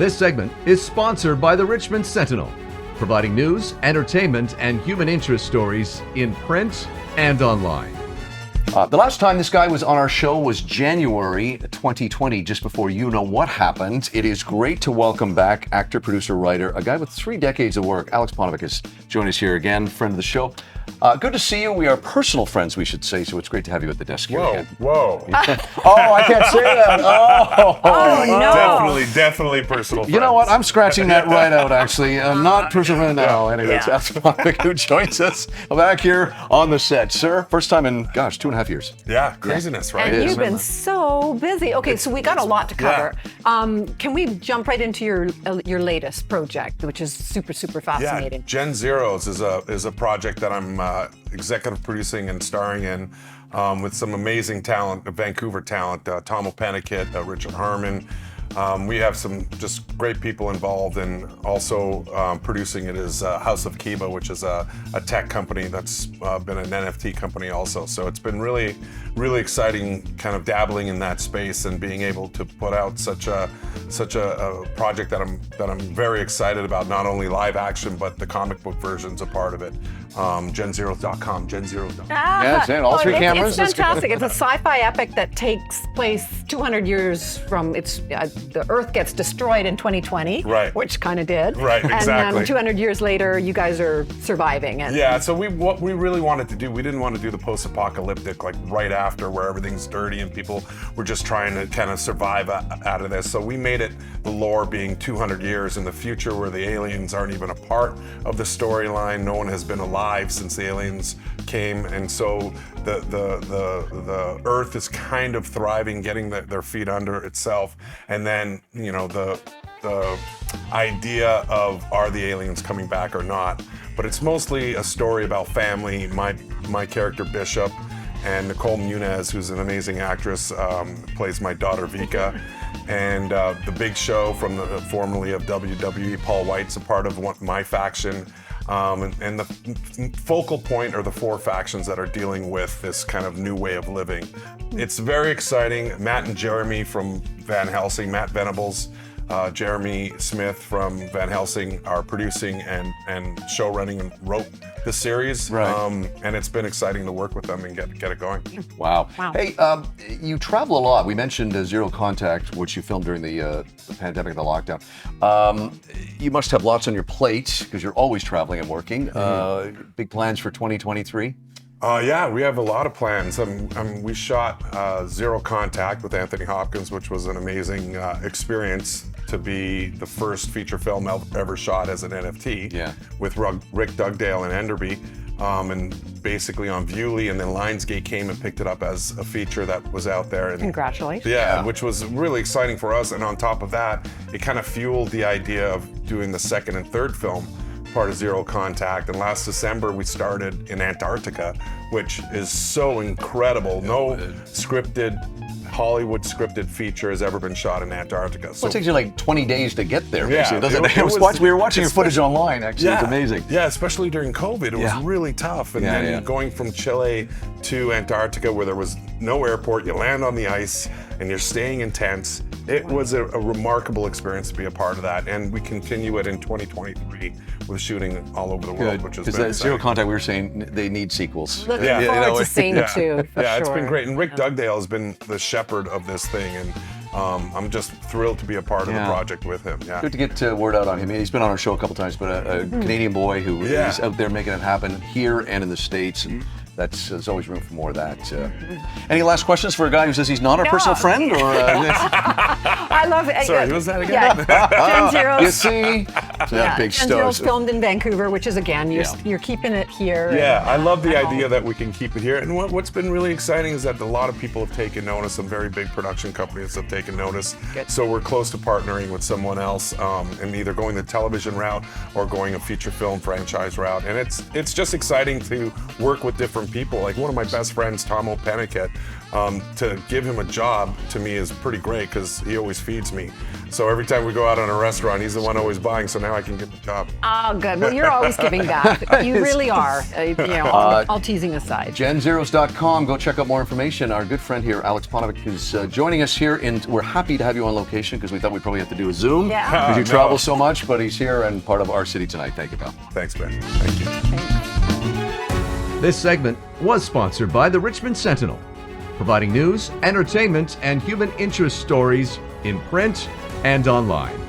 This segment is sponsored by the Richmond Sentinel, providing news, entertainment, and human interest stories in print and online. The last time this guy was on our show was January 2020, just before you know what happened. It is great to welcome back actor, producer, writer, a guy with 3 decades of work. Aleks Paunovic is joining us here again, friend of the show. Good to see you. We are personal friends, we should say, so it's great to have you at the desk here again. Whoa. Oh, I can't say that. Oh, no. Definitely personal friends. You know what? I'm scratching that right out, actually. Not personal friend now. Anyway, it's Aleks Paunovic who joins us back here on the set. Sir, first time in, 2.5 years. Yeah, craziness, right? And you've been so busy. Okay, so we got a lot to cover. Yeah. Can we jump right into your latest project, which is super fascinating? Yeah, Gen Zeros is a project that I'm executive producing and starring in with some amazing talent, Vancouver talent, Tom O'Pennicott, Richard Harmon. We have some just great people involved, and also producing it is House of Kiba, which is a tech company that's been an NFT company also. So it's been really exciting, kind of dabbling in that space and being able to put out such a project that I'm very excited about. Not only live action, but the comic book version's a part of it. GenZeros.com, GenZeros.com. Yeah, that's it. All 3 cameras. It's fantastic. It's a sci-fi epic that takes place 200 years from the Earth gets destroyed in 2020, right? Which kind of did, right? Exactly. And 200 years later, you guys are surviving. And yeah. So what we really wanted to do, we didn't want to do the post-apocalyptic, like right after, where everything's dirty and people were just trying to kind of survive out of this. So we made it the lore being 200 years in the future, where the aliens aren't even a part of the storyline. No one has been alive since the aliens came, and so the Earth is kind of thriving, getting their feet under itself, and then the idea of, are the aliens coming back or not? But it's mostly a story about family. My character Bishop, and Nicole Muniz, who's an amazing actress, plays my daughter Vika. And the Big Show from formerly of WWE, Paul White's a part of my faction. And the focal point are the 4 factions that are dealing with this kind of new way of living. It's very exciting. Matt and Jeremy from Van Helsing, Matt Venables, Jeremy Smith from Van Helsing are producing and show running and wrote the series. Right. And it's been exciting to work with them and get it going. Wow. Hey, you travel a lot. We mentioned Zero Contact, which you filmed during the pandemic, the lockdown. You must have lots on your plate because you're always traveling and working. Big plans for 2023? Yeah, we have a lot of plans. We shot Zero Contact with Anthony Hopkins, which was an amazing experience to be the first feature film ever shot as an NFT with Rick Dugdale and Enderby. And basically on Viewly, and then Lionsgate came and picked it up as a feature that was out there. And congratulations. Yeah, which was really exciting for us. And on top of that, it kind of fueled the idea of doing the 2nd and 3rd film, part of Zero Contact. And last December we started in Antarctica, which is so incredible. No Hollywood scripted feature has ever been shot in Antarctica. So it takes you like 20 days to get there, yeah, doesn't it? We were watching your footage online, actually. Yeah, it's amazing. Yeah, especially during COVID, it was really tough. And then going from Chile to Antarctica, where there was no airport, you land on the ice and you're staying in tents. It was a remarkable experience to be a part of that, and we continue it in 2023 with shooting all over the world, which is because Zero Contact, we were saying they need sequels. Looking forward to seeing it too. Yeah, it's been great, and Rick Dugdale has been the shepherd of this thing, and I'm just thrilled to be a part of the project with him. Yeah. Good to get word out on him. He's been on our show a couple times, but a Canadian boy who is out there making it happen here and in the States. And there's always room for more of that. Any last questions for a guy who says he's not our personal friend? Or I love it. Sorry, who was that again? Gen Zeros. You see? Big Gen Zeros filmed in Vancouver, which is, again, you're keeping it here. Yeah, I love the idea that we can keep it here. And what's been really exciting is that a lot of people have taken notice. Some very big production companies have taken notice. Good. So we're close to partnering with someone else and either going the television route or going a feature film franchise route. And it's just exciting to work with different people. Like one of my best friends, Tom O'Pennicott, to give him a job to me is pretty great because he always feeds me. So every time we go out on a restaurant, he's the one always buying. So now now I can get the job. Oh, good. Well, you're always giving back. You really are. All teasing aside. GenZeros.com. Go check out more information. Our good friend here, Aleks Paunovic, is joining us here. We're happy to have you on location because we thought we'd probably have to do a Zoom because you travel so much, but he's here and part of our city tonight. Thank you, pal. Thanks, Ben. Thank you. Thanks. This segment was sponsored by the Richmond Sentinel, providing news, entertainment, and human interest stories in print and online.